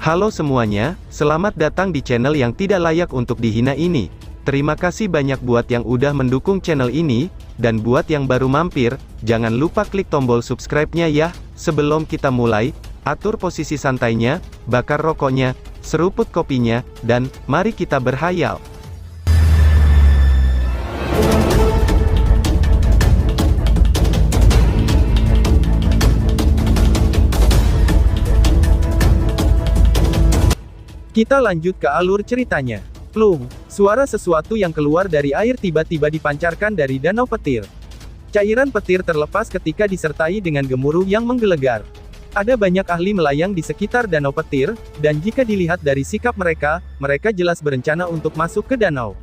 Halo semuanya, selamat datang di channel yang tidak layak untuk dihina ini. Terima kasih banyak buat yang udah mendukung channel ini, dan buat yang baru mampir, jangan lupa klik tombol subscribe-nya ya. Sebelum kita mulai, atur posisi santainya, bakar rokoknya, seruput kopinya, dan mari kita berhayal. Kita lanjut ke alur ceritanya. Plung, suara sesuatu yang keluar dari air tiba-tiba dipancarkan dari danau petir. Cairan petir terlepas ketika disertai dengan gemuruh yang menggelegar. Ada banyak ahli melayang di sekitar danau petir, dan jika dilihat dari sikap mereka, mereka jelas berencana untuk masuk ke danau.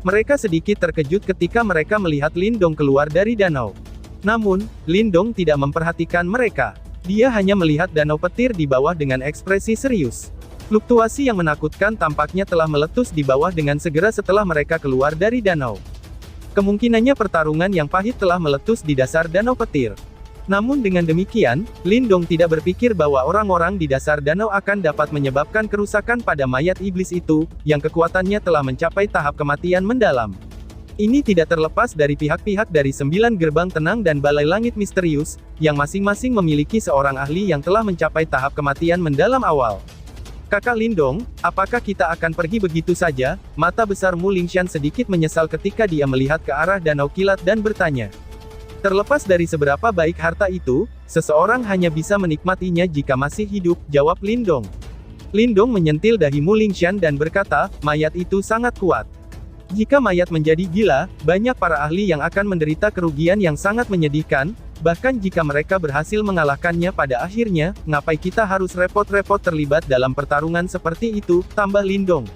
Mereka sedikit terkejut ketika mereka melihat Lindong keluar dari danau. Namun, Lindong tidak memperhatikan mereka. Dia hanya melihat danau petir di bawah dengan ekspresi serius. Fluktuasi yang menakutkan tampaknya telah meletus di bawah dengan segera setelah mereka keluar dari danau. Kemungkinannya pertarungan yang pahit telah meletus di dasar danau petir. Namun dengan demikian, Lindong tidak berpikir bahwa orang-orang di dasar danau akan dapat menyebabkan kerusakan pada mayat iblis itu, yang kekuatannya telah mencapai tahap kematian mendalam. Ini tidak terlepas dari pihak-pihak dari 9 gerbang tenang dan balai langit misterius, yang masing-masing memiliki seorang ahli yang telah mencapai tahap kematian mendalam awal. Kakak Lindong, apakah kita akan pergi begitu saja? Mata besar Mu Lingshan sedikit menyesal ketika dia melihat ke arah danau kilat dan bertanya. Terlepas dari seberapa baik harta itu, seseorang hanya bisa menikmatinya jika masih hidup, jawab Lindong. Lindong menyentil dahi Mu Lingshan dan berkata, mayat itu sangat kuat. Jika mayat menjadi gila, banyak para ahli yang akan menderita kerugian yang sangat menyedihkan, bahkan jika mereka berhasil mengalahkannya pada akhirnya, ngapai kita harus repot-repot terlibat dalam pertarungan seperti itu, tambah Lindong.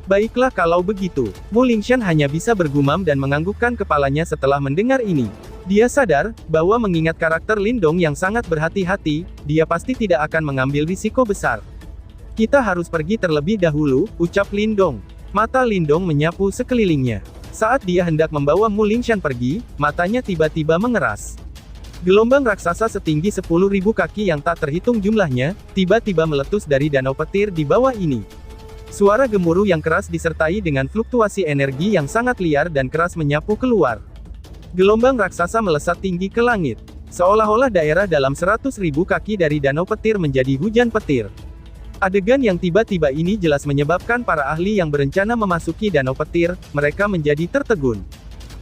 Baiklah kalau begitu. Mu Lingshan hanya bisa bergumam dan menganggukkan kepalanya setelah mendengar ini. Dia sadar, bahwa mengingat karakter Lindong yang sangat berhati-hati, dia pasti tidak akan mengambil risiko besar. Kita harus pergi terlebih dahulu, ucap Lindong. Mata Lindong menyapu sekelilingnya. Saat dia hendak membawa Mu Lingshan pergi, matanya tiba-tiba mengeras. Gelombang raksasa setinggi 10.000 kaki yang tak terhitung jumlahnya, tiba-tiba meletus dari danau petir di bawah ini. Suara gemuruh yang keras disertai dengan fluktuasi energi yang sangat liar dan keras menyapu keluar. Gelombang raksasa melesat tinggi ke langit. Seolah-olah daerah dalam 100.000 kaki dari danau petir menjadi hujan petir. Adegan yang tiba-tiba ini jelas menyebabkan para ahli yang berencana memasuki danau petir, mereka menjadi tertegun.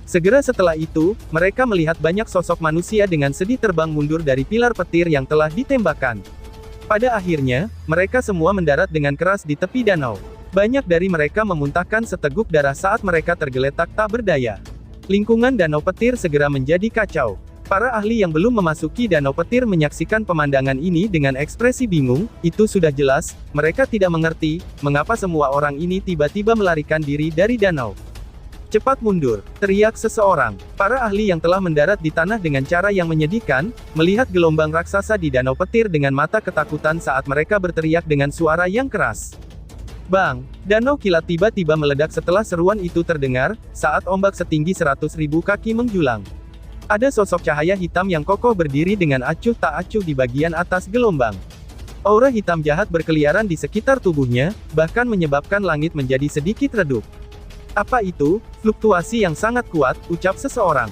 Segera setelah itu, mereka melihat banyak sosok manusia dengan sedih terbang mundur dari pilar petir yang telah ditembakkan. Pada akhirnya, mereka semua mendarat dengan keras di tepi danau. Banyak dari mereka memuntahkan seteguk darah saat mereka tergeletak tak berdaya. Lingkungan danau petir segera menjadi kacau. Para ahli yang belum memasuki danau petir menyaksikan pemandangan ini dengan ekspresi bingung. Itu sudah jelas, mereka tidak mengerti, mengapa semua orang ini tiba-tiba melarikan diri dari danau. Cepat mundur, teriak seseorang. Para ahli yang telah mendarat di tanah dengan cara yang menyedihkan, melihat gelombang raksasa di danau petir dengan mata ketakutan saat mereka berteriak dengan suara yang keras. Bang! Danau kilat tiba-tiba meledak setelah seruan itu terdengar, saat ombak setinggi 100.000 kaki menjulang. Ada sosok cahaya hitam yang kokoh berdiri dengan acuh tak acuh di bagian atas gelombang. Aura hitam jahat berkeliaran di sekitar tubuhnya, bahkan menyebabkan langit menjadi sedikit redup. Apa itu? Fluktuasi yang sangat kuat, ucap seseorang.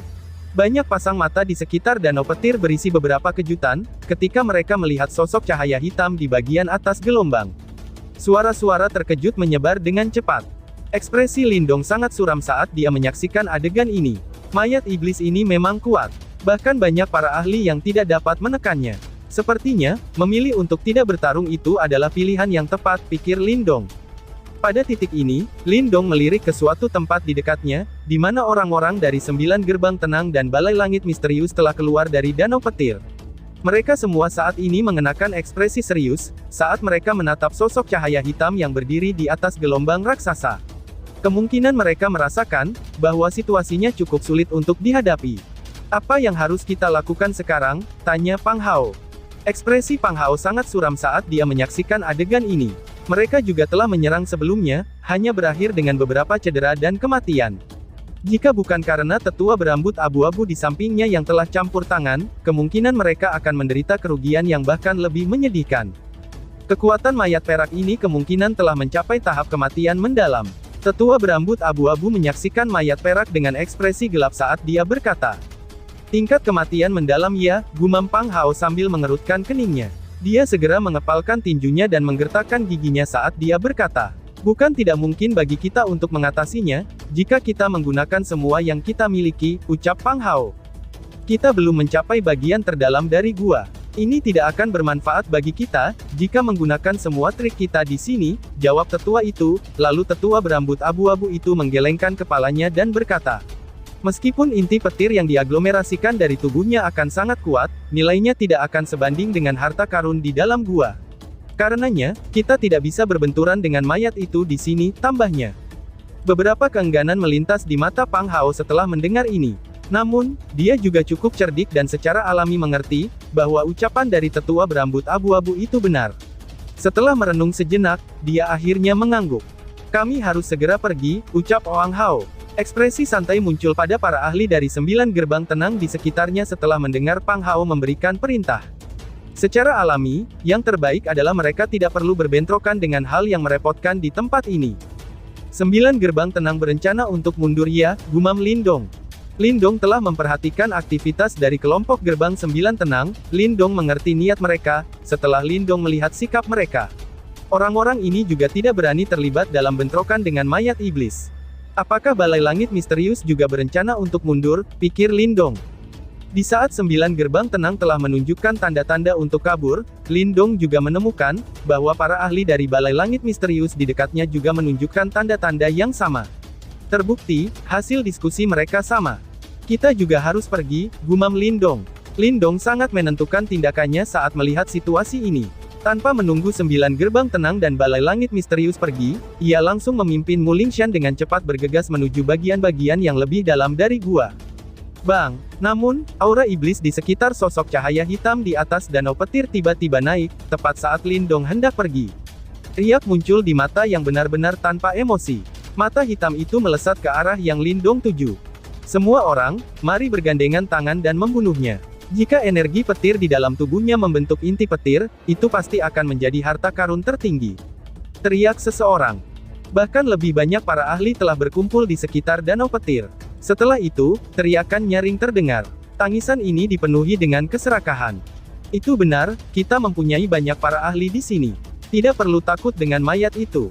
Banyak pasang mata di sekitar danau petir berisi beberapa kejutan, ketika mereka melihat sosok cahaya hitam di bagian atas gelombang. Suara-suara terkejut menyebar dengan cepat. Ekspresi Lindong sangat suram saat dia menyaksikan adegan ini. Mayat iblis ini memang kuat. Bahkan banyak para ahli yang tidak dapat menekannya. Sepertinya, memilih untuk tidak bertarung itu adalah pilihan yang tepat, pikir Lindong. Pada titik ini, Lindong melirik ke suatu tempat di dekatnya, di mana orang-orang dari 9 gerbang tenang dan balai langit misterius telah keluar dari danau petir. Mereka semua saat ini mengenakan ekspresi serius, saat mereka menatap sosok cahaya hitam yang berdiri di atas gelombang raksasa. Kemungkinan mereka merasakan, bahwa situasinya cukup sulit untuk dihadapi. Apa yang harus kita lakukan sekarang? Tanya Pang Hao. Ekspresi Pang Hao sangat suram saat dia menyaksikan adegan ini. Mereka juga telah menyerang sebelumnya, hanya berakhir dengan beberapa cedera dan kematian. Jika bukan karena tetua berambut abu-abu di sampingnya yang telah campur tangan, kemungkinan mereka akan menderita kerugian yang bahkan lebih menyedihkan. Kekuatan mayat perak ini kemungkinan telah mencapai tahap kematian mendalam. Tetua berambut abu-abu menyaksikan mayat perak dengan ekspresi gelap saat dia berkata, "Tingkat kematian mendalam ya," gumam Pang Hao sambil mengerutkan keningnya. Dia segera mengepalkan tinjunya dan menggertakkan giginya saat dia berkata, "Bukan tidak mungkin bagi kita untuk mengatasinya, jika kita menggunakan semua yang kita miliki," ucap Pang Hao. "Kita belum mencapai bagian terdalam dari gua. Ini tidak akan bermanfaat bagi kita, jika menggunakan semua trik kita di sini," jawab tetua itu. Lalu tetua berambut abu-abu itu menggelengkan kepalanya dan berkata, "Meskipun inti petir yang diaglomerasikan dari tubuhnya akan sangat kuat, nilainya tidak akan sebanding dengan harta karun di dalam gua. Karenanya, kita tidak bisa berbenturan dengan mayat itu di sini," tambahnya. Beberapa keengganan melintas di mata Pang Hao setelah mendengar ini. Namun, dia juga cukup cerdik dan secara alami mengerti, bahwa ucapan dari tetua berambut abu-abu itu benar. Setelah merenung sejenak, dia akhirnya mengangguk. "Kami harus segera pergi," ucap Oang Hao. Ekspresi santai muncul pada para ahli dari 9 gerbang tenang di sekitarnya setelah mendengar Pang Hao memberikan perintah. Secara alami, yang terbaik adalah mereka tidak perlu berbentrokan dengan hal yang merepotkan di tempat ini. 9 gerbang tenang berencana untuk mundur ya, gumam Lindong. Lindong telah memperhatikan aktivitas dari kelompok gerbang 9 tenang. Lindong mengerti niat mereka, setelah Lindong melihat sikap mereka. Orang-orang ini juga tidak berani terlibat dalam bentrokan dengan mayat iblis. Apakah Balai Langit Misterius juga berencana untuk mundur, pikir Lindong. Di saat 9 gerbang tenang telah menunjukkan tanda-tanda untuk kabur, Lindong juga menemukan, bahwa para ahli dari Balai Langit Misterius di dekatnya juga menunjukkan tanda-tanda yang sama. Terbukti, hasil diskusi mereka sama. "Kita juga harus pergi," gumam Lindong. Lindong sangat menentukan tindakannya saat melihat situasi ini. Tanpa menunggu 9 gerbang tenang dan Balai Langit Misterius pergi, ia langsung memimpin Mu Lingshan dengan cepat bergegas menuju bagian-bagian yang lebih dalam dari gua. Bang! Namun, aura iblis di sekitar sosok cahaya hitam di atas danau petir tiba-tiba naik, tepat saat Lindong hendak pergi. Riak muncul di mata yang benar-benar tanpa emosi. Mata hitam itu melesat ke arah yang Lindong tuju. "Semua orang, mari bergandengan tangan dan membunuhnya. Jika energi petir di dalam tubuhnya membentuk inti petir, itu pasti akan menjadi harta karun tertinggi," teriak seseorang. Bahkan lebih banyak para ahli telah berkumpul di sekitar danau petir. Setelah itu, teriakan nyaring terdengar. Tangisan ini dipenuhi dengan keserakahan. "Itu benar, kita mempunyai banyak para ahli di sini. Tidak perlu takut dengan mayat itu.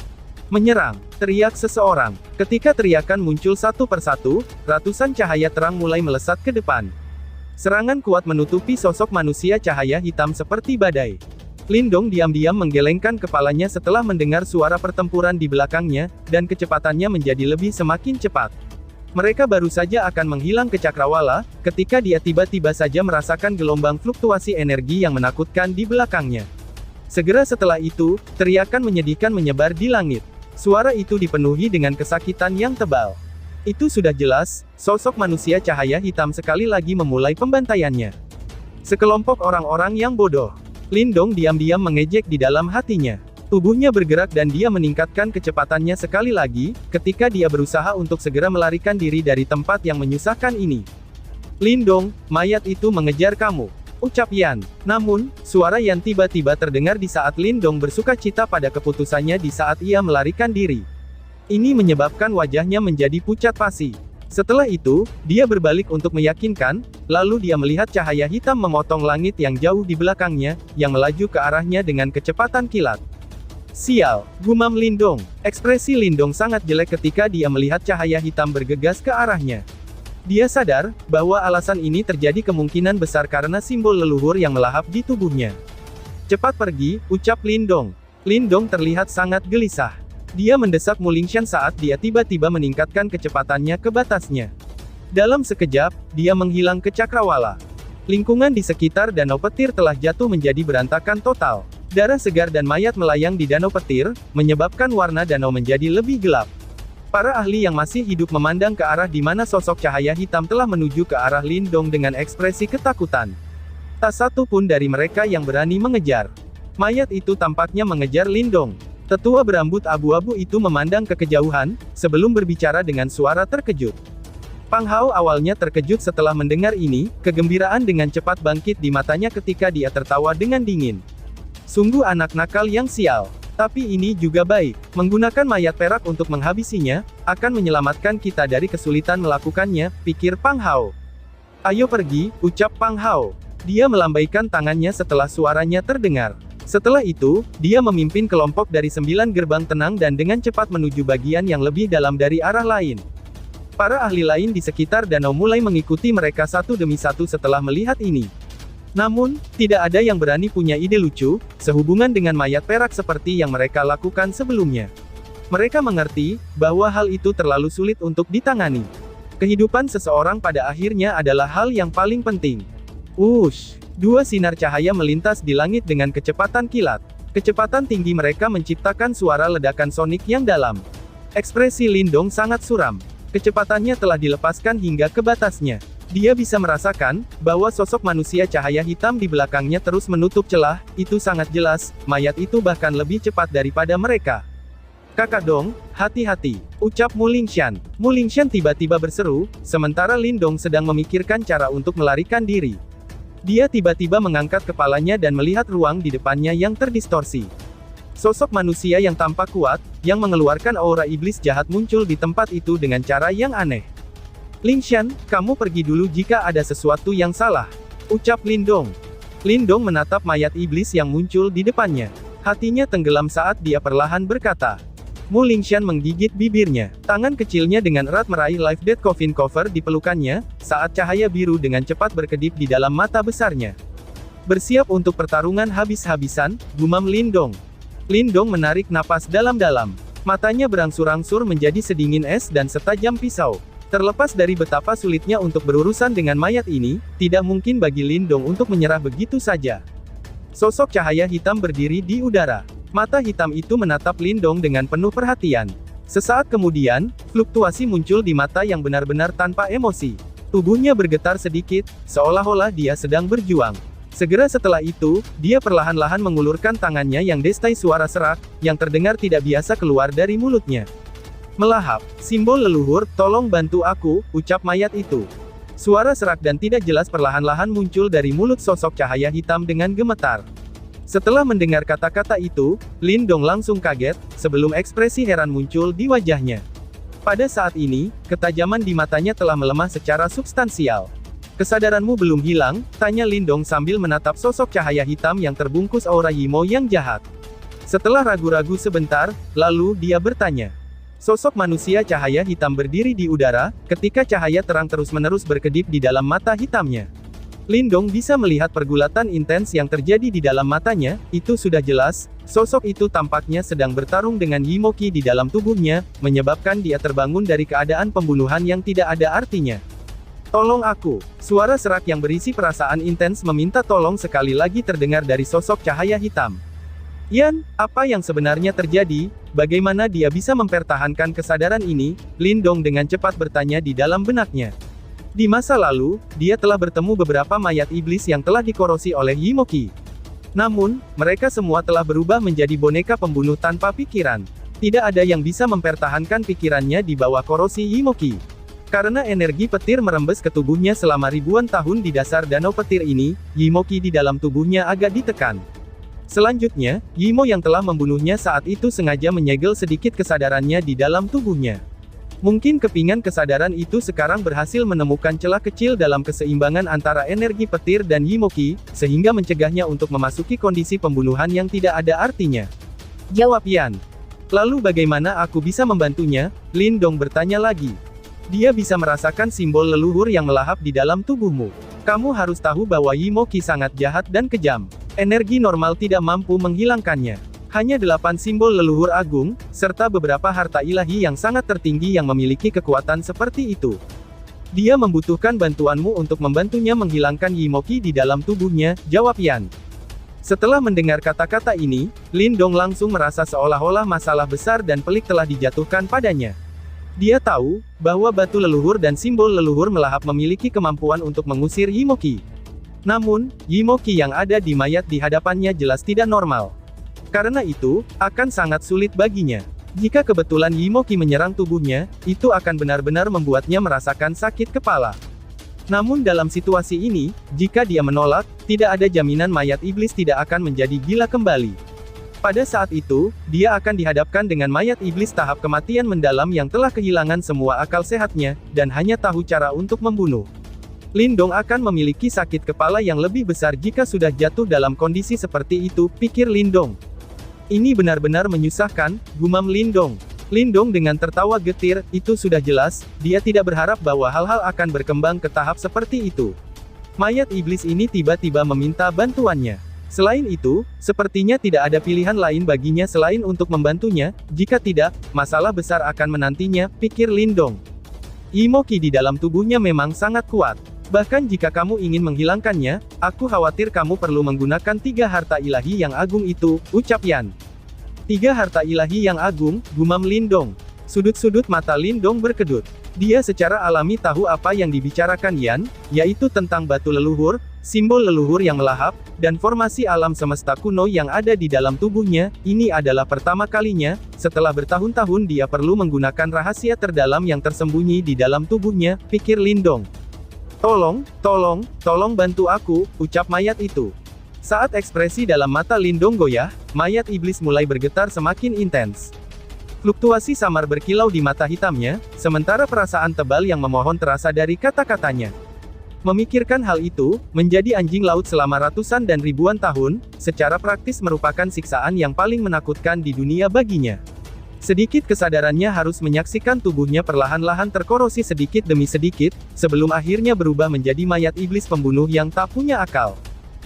Menyerang!" teriak seseorang. Ketika teriakan muncul satu persatu, ratusan cahaya terang mulai melesat ke depan. Serangan kuat menutupi sosok manusia cahaya hitam seperti badai. Lindong diam-diam menggelengkan kepalanya setelah mendengar suara pertempuran di belakangnya, dan kecepatannya menjadi lebih semakin cepat. Mereka baru saja akan menghilang ke cakrawala, ketika dia tiba-tiba saja merasakan gelombang fluktuasi energi yang menakutkan di belakangnya. Segera setelah itu, teriakan menyedihkan menyebar di langit. Suara itu dipenuhi dengan kesakitan yang tebal. Itu sudah jelas, sosok manusia cahaya hitam sekali lagi memulai pembantaiannya. Sekelompok orang-orang yang bodoh. Lindong diam-diam mengejek di dalam hatinya. Tubuhnya bergerak dan dia meningkatkan kecepatannya sekali lagi, ketika dia berusaha untuk segera melarikan diri dari tempat yang menyusahkan ini. "Lindong, mayat itu mengejar kamu," ucap Yan. Namun, suara Yan tiba-tiba terdengar di saat Lindong bersukacita pada keputusannya di saat ia melarikan diri. Ini menyebabkan wajahnya menjadi pucat pasi. Setelah itu, dia berbalik untuk meyakinkan, lalu dia melihat cahaya hitam memotong langit yang jauh di belakangnya, yang melaju ke arahnya dengan kecepatan kilat. "Sial!" gumam Lindong. Ekspresi Lindong sangat jelek ketika dia melihat cahaya hitam bergegas ke arahnya. Dia sadar, bahwa alasan ini terjadi kemungkinan besar karena simbol leluhur yang melahap di tubuhnya. "Cepat pergi," ucap Lindong. Lindong terlihat sangat gelisah. Dia mendesak Mu Lingshan saat dia tiba-tiba meningkatkan kecepatannya ke batasnya. Dalam sekejap, dia menghilang ke cakrawala. Lingkungan di sekitar danau petir telah jatuh menjadi berantakan total. Darah segar dan mayat melayang di danau petir, menyebabkan warna danau menjadi lebih gelap. Para ahli yang masih hidup memandang ke arah di mana sosok cahaya hitam telah menuju ke arah Lindong dengan ekspresi ketakutan. Tak satu pun dari mereka yang berani mengejar. Mayat itu tampaknya mengejar Lindong. Tetua berambut abu-abu itu memandang ke kejauhan, sebelum berbicara dengan suara terkejut. Pang Hao awalnya terkejut setelah mendengar ini, kegembiraan dengan cepat bangkit di matanya ketika dia tertawa dengan dingin. Sungguh anak nakal yang sial. Tapi ini juga baik. Menggunakan mayat perak untuk menghabisinya, akan menyelamatkan kita dari kesulitan melakukannya, pikir Pang Hao. Ayo pergi, ucap Pang Hao. Dia melambaikan tangannya setelah suaranya terdengar. Setelah itu, dia memimpin kelompok dari 9 gerbang tenang dan dengan cepat menuju bagian yang lebih dalam dari arah lain. Para ahli lain di sekitar danau mulai mengikuti mereka satu demi satu setelah melihat ini. Namun, tidak ada yang berani punya ide lucu, sehubungan dengan mayat perak seperti yang mereka lakukan sebelumnya. Mereka mengerti, bahwa hal itu terlalu sulit untuk ditangani. Kehidupan seseorang pada akhirnya adalah hal yang paling penting. Wush! Dua sinar cahaya melintas di langit dengan kecepatan kilat. Kecepatan tinggi mereka menciptakan suara ledakan sonik yang dalam. Ekspresi Lindong sangat suram. Kecepatannya telah dilepaskan hingga ke batasnya. Dia bisa merasakan, bahwa sosok manusia cahaya hitam di belakangnya terus menutup celah, itu sangat jelas, mayat itu bahkan lebih cepat daripada mereka. Kakak Dong, hati-hati, ucap Mu Lingshan. Mu Lingshan tiba-tiba berseru, sementara Lindong sedang memikirkan cara untuk melarikan diri. Dia tiba-tiba mengangkat kepalanya dan melihat ruang di depannya yang terdistorsi. Sosok manusia yang tampak kuat, yang mengeluarkan aura iblis jahat muncul di tempat itu dengan cara yang aneh. Lingshan, kamu pergi dulu jika ada sesuatu yang salah, ucap Lindong. Lindong menatap mayat iblis yang muncul di depannya. Hatinya tenggelam saat dia perlahan berkata. Mu Lingshan menggigit bibirnya. Tangan kecilnya dengan erat meraih Life Death Coffin Cover di pelukannya, saat cahaya biru dengan cepat berkedip di dalam mata besarnya. Bersiap untuk pertarungan habis-habisan, gumam Lindong. Lindong menarik napas dalam-dalam. Matanya berangsur-angsur menjadi sedingin es dan setajam pisau. Terlepas dari betapa sulitnya untuk berurusan dengan mayat ini, tidak mungkin bagi Lindong untuk menyerah begitu saja. Sosok cahaya hitam berdiri di udara. Mata hitam itu menatap Lindong dengan penuh perhatian. Sesaat kemudian, fluktuasi muncul di mata yang benar-benar tanpa emosi. Tubuhnya bergetar sedikit, seolah-olah dia sedang berjuang. Segera setelah itu, dia perlahan-lahan mengulurkan tangannya yang destai suara serak, yang terdengar tidak biasa keluar dari mulutnya. Melahap, simbol leluhur, tolong bantu aku, ucap mayat itu. Suara serak dan tidak jelas perlahan-lahan muncul dari mulut sosok cahaya hitam dengan gemetar. Setelah mendengar kata-kata itu, Lindong langsung kaget, sebelum ekspresi heran muncul di wajahnya. Pada saat ini, ketajaman di matanya telah melemah secara substansial. Kesadaranmu belum hilang? Tanya Lindong sambil menatap sosok cahaya hitam yang terbungkus aura Yimo yang jahat. Setelah ragu-ragu sebentar, lalu dia bertanya. Sosok manusia cahaya hitam berdiri di udara, ketika cahaya terang terus-menerus berkedip di dalam mata hitamnya. Lindong bisa melihat pergulatan intens yang terjadi di dalam matanya, itu sudah jelas, sosok itu tampaknya sedang bertarung dengan Yimoki di dalam tubuhnya, menyebabkan dia terbangun dari keadaan pembunuhan yang tidak ada artinya. Tolong aku. Suara serak yang berisi perasaan intens meminta tolong sekali lagi terdengar dari sosok cahaya hitam. Yan, apa yang sebenarnya terjadi? Bagaimana dia bisa mempertahankan kesadaran ini? Lindong dengan cepat bertanya di dalam benaknya. Di masa lalu, dia telah bertemu beberapa mayat iblis yang telah dikorosi oleh Yimoki. Namun, mereka semua telah berubah menjadi boneka pembunuh tanpa pikiran. Tidak ada yang bisa mempertahankan pikirannya di bawah korosi Yimoki. Karena energi petir merembes ke tubuhnya selama ribuan tahun di dasar danau petir ini, Yimoki di dalam tubuhnya agak ditekan. Selanjutnya, Yimo yang telah membunuhnya saat itu sengaja menyegel sedikit kesadarannya di dalam tubuhnya. Mungkin kepingan kesadaran itu sekarang berhasil menemukan celah kecil dalam keseimbangan antara energi petir dan Yimoki, sehingga mencegahnya untuk memasuki kondisi pembunuhan yang tidak ada artinya. Jawab Yan. Lalu bagaimana aku bisa membantunya? Lindong bertanya lagi. Dia bisa merasakan simbol leluhur yang melahap di dalam tubuhmu. Kamu harus tahu bahwa Yimoki sangat jahat dan kejam. Energi normal tidak mampu menghilangkannya. Hanya 8 simbol leluhur agung, serta beberapa harta ilahi yang sangat tertinggi yang memiliki kekuatan seperti itu. Dia membutuhkan bantuanmu untuk membantunya menghilangkan Yimoki di dalam tubuhnya, jawab Yan. Setelah mendengar kata-kata ini, Lindong langsung merasa seolah-olah masalah besar dan pelik telah dijatuhkan padanya. Dia tahu, bahwa batu leluhur dan simbol leluhur melahap memiliki kemampuan untuk mengusir Yimoki. Namun, Yimoki yang ada di mayat di hadapannya jelas tidak normal. Karena itu, akan sangat sulit baginya. Jika kebetulan Yimoki menyerang tubuhnya, itu akan benar-benar membuatnya merasakan sakit kepala. Namun dalam situasi ini, jika dia menolak, tidak ada jaminan mayat iblis tidak akan menjadi gila kembali. Pada saat itu, dia akan dihadapkan dengan mayat iblis tahap kematian mendalam yang telah kehilangan semua akal sehatnya, dan hanya tahu cara untuk membunuh. Lindong akan memiliki sakit kepala yang lebih besar jika sudah jatuh dalam kondisi seperti itu, pikir Lindong. Ini benar-benar menyusahkan, gumam Lindong. Lindong dengan tertawa getir, itu sudah jelas, dia tidak berharap bahwa hal-hal akan berkembang ke tahap seperti itu. Mayat iblis ini tiba-tiba meminta bantuannya. Selain itu, sepertinya tidak ada pilihan lain baginya selain untuk membantunya, jika tidak, masalah besar akan menantinya, pikir Lindong. Imoki di dalam tubuhnya memang sangat kuat. Bahkan jika kamu ingin menghilangkannya, aku khawatir kamu perlu menggunakan 3 harta ilahi yang agung itu, ucap Yan. 3 harta ilahi yang agung, gumam Lindong. Sudut-sudut mata Lindong berkedut. Dia secara alami tahu apa yang dibicarakan Yan, yaitu tentang batu leluhur, simbol leluhur yang melahap, dan formasi alam semesta kuno yang ada di dalam tubuhnya. Ini adalah pertama kalinya, setelah bertahun-tahun dia perlu menggunakan rahasia terdalam yang tersembunyi di dalam tubuhnya, pikir Lindong. Tolong bantu aku, ucap mayat itu. Saat ekspresi dalam mata Lindong goyah, mayat iblis mulai bergetar semakin intens. Fluktuasi samar berkilau di mata hitamnya, sementara perasaan tebal yang memohon terasa dari kata-katanya. Memikirkan hal itu, menjadi anjing laut selama ratusan dan ribuan tahun, secara praktis merupakan siksaan yang paling menakutkan di dunia baginya. Sedikit kesadarannya harus menyaksikan tubuhnya perlahan-lahan terkorosi sedikit demi sedikit, sebelum akhirnya berubah menjadi mayat iblis pembunuh yang tak punya akal.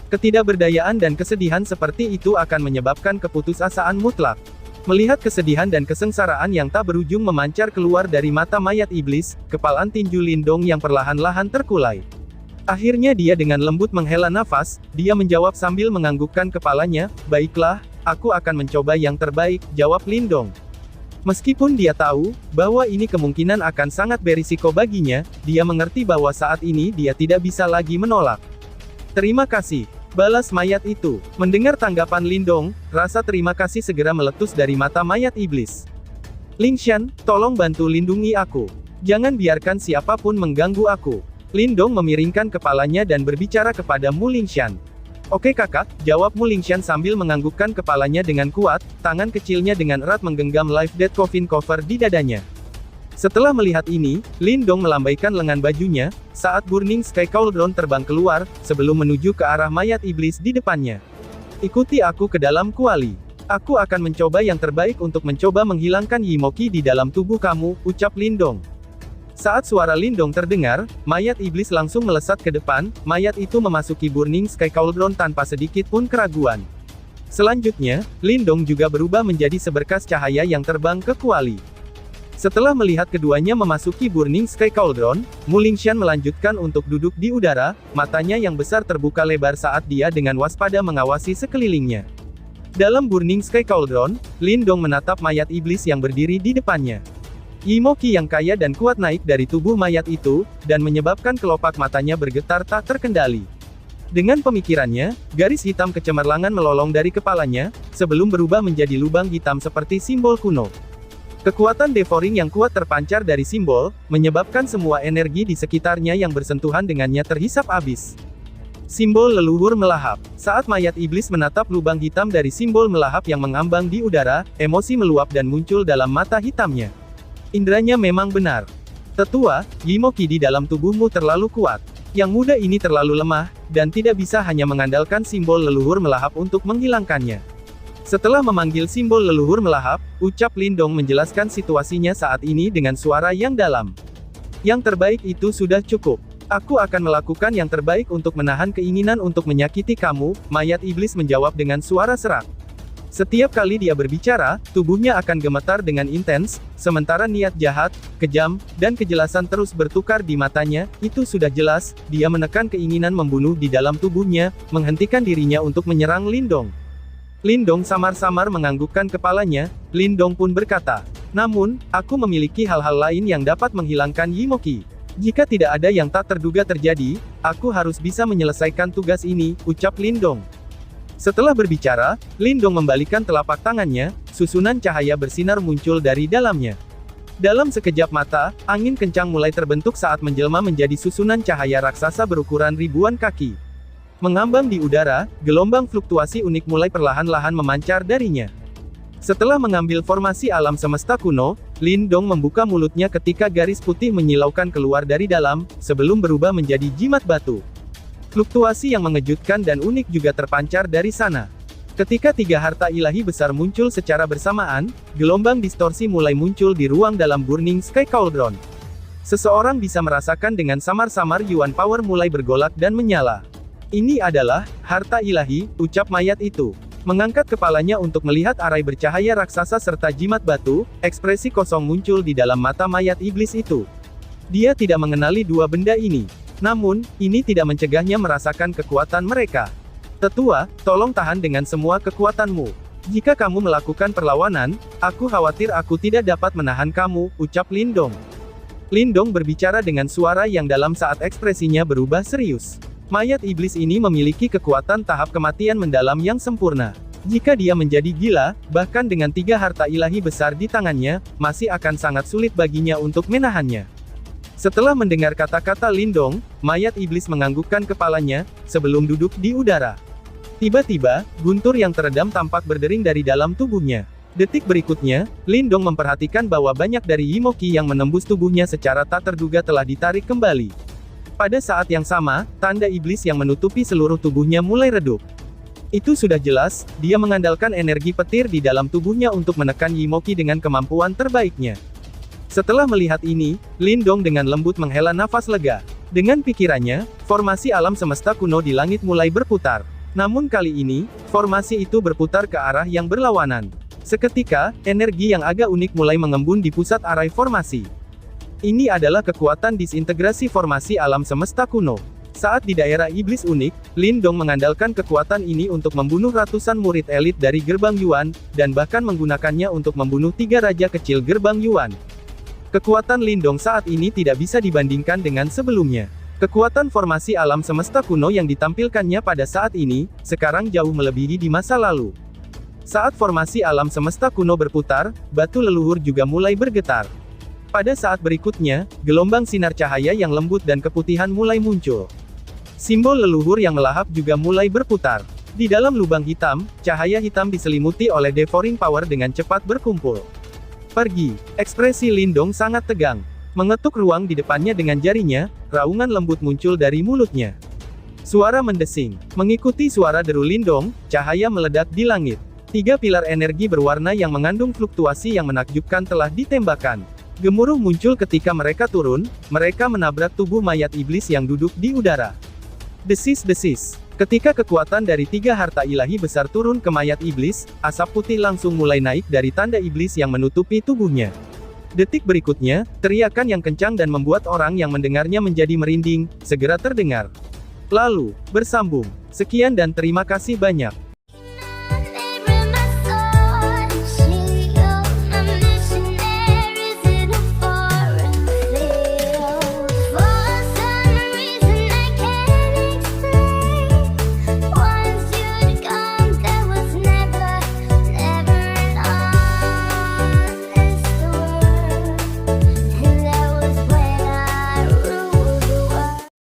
Ketidakberdayaan dan kesedihan seperti itu akan menyebabkan keputusasaan mutlak. Melihat kesedihan dan kesengsaraan yang tak berujung memancar keluar dari mata mayat iblis, kepalan tinju Lindong yang perlahan-lahan terkulai. Akhirnya dia dengan lembut menghela nafas, dia menjawab sambil menganggukkan kepalanya, baiklah, aku akan mencoba yang terbaik, jawab Lindong. Meskipun dia tahu, bahwa ini kemungkinan akan sangat berisiko baginya, dia mengerti bahwa saat ini dia tidak bisa lagi menolak. Terima kasih, balas mayat itu. Mendengar tanggapan Lindong, rasa terima kasih segera meletus dari mata mayat iblis. Lingshan, tolong bantu lindungi aku. Jangan biarkan siapapun mengganggu aku. Lindong memiringkan kepalanya dan berbicara kepada Mu Lingshan. Oke kakak, jawab Mu Lingshan sambil menganggukkan kepalanya dengan kuat, tangan kecilnya dengan erat menggenggam Life Death Coffin cover di dadanya. Setelah melihat ini, Lindong melambaikan lengan bajunya, saat Burning Sky Cauldron terbang keluar, sebelum menuju ke arah mayat iblis di depannya. Ikuti aku ke dalam kuali. Aku akan mencoba yang terbaik untuk mencoba menghilangkan Yimoki di dalam tubuh kamu, ucap Lindong. Saat suara Lindong terdengar, mayat iblis langsung melesat ke depan, mayat itu memasuki Burning Sky Cauldron tanpa sedikit pun keraguan. Selanjutnya, Lindong juga berubah menjadi seberkas cahaya yang terbang ke kuali. Setelah melihat keduanya memasuki Burning Sky Cauldron, Mu Lingshan melanjutkan untuk duduk di udara, matanya yang besar terbuka lebar saat dia dengan waspada mengawasi sekelilingnya. Dalam Burning Sky Cauldron, Lindong menatap mayat iblis yang berdiri di depannya. Yimoki yang kaya dan kuat naik dari tubuh mayat itu, dan menyebabkan kelopak matanya bergetar tak terkendali. Dengan pemikirannya, garis hitam kecemerlangan melolong dari kepalanya, sebelum berubah menjadi lubang hitam seperti simbol kuno. Kekuatan devouring yang kuat terpancar dari simbol, menyebabkan semua energi di sekitarnya yang bersentuhan dengannya terhisap habis. Simbol leluhur melahap. Saat mayat iblis menatap lubang hitam dari simbol melahap yang mengambang di udara, emosi meluap dan muncul dalam mata hitamnya. Indranya memang benar. Tetua, Yimoki di dalam tubuhmu terlalu kuat. Yang muda ini terlalu lemah, dan tidak bisa hanya mengandalkan simbol leluhur melahap untuk menghilangkannya. Setelah memanggil simbol leluhur melahap, ucap Lindong menjelaskan situasinya saat ini dengan suara yang dalam. Yang terbaik itu sudah cukup. Aku akan melakukan yang terbaik untuk menahan keinginan untuk menyakiti kamu, mayat iblis menjawab dengan suara serak. Setiap kali dia berbicara, tubuhnya akan gemetar dengan intens, sementara niat jahat, kejam, dan kejelasan terus bertukar di matanya. Itu sudah jelas, dia menekan keinginan membunuh di dalam tubuhnya, menghentikan dirinya untuk menyerang Lindong. Lindong samar-samar menganggukkan kepalanya, Lindong pun berkata, namun, aku memiliki hal-hal lain yang dapat menghilangkan Yimoki. Jika tidak ada yang tak terduga terjadi, aku harus bisa menyelesaikan tugas ini, ucap Lindong. Setelah berbicara, Lindong membalikkan telapak tangannya, susunan cahaya bersinar muncul dari dalamnya. Dalam sekejap mata, angin kencang mulai terbentuk saat menjelma menjadi susunan cahaya raksasa berukuran ribuan kaki. Mengambang di udara, gelombang fluktuasi unik mulai perlahan-lahan memancar darinya. Setelah mengambil formasi alam semesta kuno, Lin Dong membuka mulutnya ketika garis putih menyilaukan keluar dari dalam, sebelum berubah menjadi jimat batu. Fluktuasi yang mengejutkan dan unik juga terpancar dari sana. Ketika tiga harta ilahi besar muncul secara bersamaan, gelombang distorsi mulai muncul di ruang dalam Burning Sky Cauldron. Seseorang bisa merasakan dengan samar-samar Yuan Power mulai bergolak dan menyala. Ini adalah harta ilahi, ucap mayat itu. Mengangkat kepalanya untuk melihat arai bercahaya raksasa serta jimat batu, ekspresi kosong muncul di dalam mata mayat iblis itu. Dia tidak mengenali dua benda ini. Namun, ini tidak mencegahnya merasakan kekuatan mereka. Tetua, tolong tahan dengan semua kekuatanmu. Jika kamu melakukan perlawanan, aku khawatir aku tidak dapat menahan kamu, ucap Lin Dong. Lin Dong berbicara dengan suara yang dalam saat ekspresinya berubah serius. Mayat iblis ini memiliki kekuatan tahap kematian mendalam yang sempurna. Jika dia menjadi gila, bahkan dengan tiga harta ilahi besar di tangannya, masih akan sangat sulit baginya untuk menahannya. Setelah mendengar kata-kata Lin Dong, mayat iblis menganggukkan kepalanya, sebelum duduk di udara. Tiba-tiba, guntur yang teredam tampak berdering dari dalam tubuhnya. Detik berikutnya, Lin Dong memperhatikan bahwa banyak dari Yimoki yang menembus tubuhnya secara tak terduga telah ditarik kembali. Pada saat yang sama, tanda iblis yang menutupi seluruh tubuhnya mulai redup. Itu sudah jelas, dia mengandalkan energi petir di dalam tubuhnya untuk menekan Yimoki dengan kemampuan terbaiknya. Setelah melihat ini, Lin Dong dengan lembut menghela nafas lega. Dengan pikirannya, formasi alam semesta kuno di langit mulai berputar. Namun kali ini, formasi itu berputar ke arah yang berlawanan. Seketika, energi yang agak unik mulai mengembun di pusat arai formasi. Ini adalah kekuatan disintegrasi formasi alam semesta kuno. Saat di daerah iblis unik, Lin Dong mengandalkan kekuatan ini untuk membunuh ratusan murid elit dari Gerbang Yuan, dan bahkan menggunakannya untuk membunuh tiga raja kecil Gerbang Yuan. Kekuatan Lin Dong saat ini tidak bisa dibandingkan dengan sebelumnya. Kekuatan formasi alam semesta kuno yang ditampilkannya pada saat ini, sekarang jauh melebihi di masa lalu. Saat formasi alam semesta kuno berputar, batu leluhur juga mulai bergetar. Pada saat berikutnya, gelombang sinar cahaya yang lembut dan keputihan mulai muncul. Simbol leluhur yang melahap juga mulai berputar. Di dalam lubang hitam, cahaya hitam diselimuti oleh devouring power dengan cepat berkumpul. Pergi, ekspresi Lin Dong sangat tegang. Mengetuk ruang di depannya dengan jarinya, raungan lembut muncul dari mulutnya. Suara mendesing. Mengikuti suara deru Lin Dong, cahaya meledak di langit. Tiga pilar energi berwarna yang mengandung fluktuasi yang menakjubkan telah ditembakkan. Gemuruh muncul ketika mereka turun, mereka menabrak tubuh mayat iblis yang duduk di udara. Desis-desis. Ketika kekuatan dari tiga harta ilahi besar turun ke mayat iblis, asap putih langsung mulai naik dari tanda iblis yang menutupi tubuhnya. Detik berikutnya, teriakan yang kencang dan membuat orang yang mendengarnya menjadi merinding, segera terdengar. Lalu, bersambung. Sekian dan terima kasih banyak.